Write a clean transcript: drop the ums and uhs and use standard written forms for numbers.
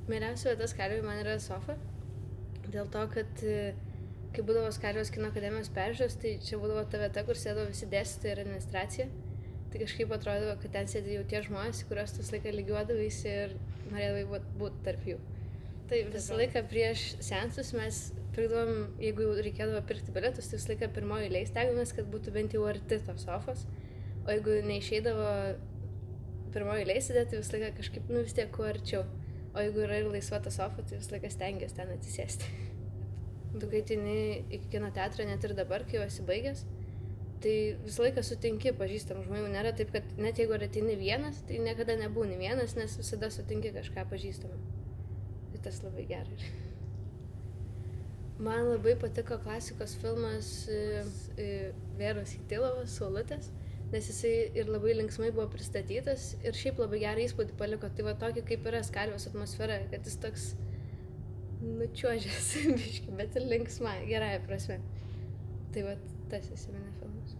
Mėriausia vieta Skalvijoj man yra sofa, dėl to, kad kai būdavo Skalvijos kino akademijos peržiūros, tai čia būdavo ta vieta, kur sėdavo visi dėstytojai ir administracija. Tai kažkaip atrodavo, kad ten sėdi jau tie žmonės, į kuriuos tu visą laiką lygiuodavaisi ir norėdavai būti tarp jų. Tai visą laiką prieš seansus mes pirkdavom, jeigu jau reikėdavo pirkti bilietus, tai visą laiką pirmoji eilėj stengėmės, kad būtų bent jau arti tos sofos. O jeigu neišeidavo pirmoji eilėj sėdėti, tai visą laiką kažkaip, vis tiek kuo arčiau. O jeigu yra ir laisva ta sofa, tai visą laiką stengiuosi ten atsisėsti. Tu kai ateini iki kino teatro, net ir dabar, kai jau esi baigęs, tai visą laiką sutinki pažįstamų žmonių. Nėra taip, kad net jeigu ateini vienas, tai niekada nebūni vienas, nes visada sutinki kažką pažįstamą. Tai tas labai gerai. Man labai patiko klasikos filmas Vėros Chytilovos Saulutės, nes jisai ir labai linksmai buvo pristatytas ir šiaip labai gerą įspūdį paliko. Tai va tokį kaip yra Skalvijos atmosfera, kad jis toks nučiuožęs biškį, bet ir linksma, gerąja prasme. Tai va tas įsiminė filmas.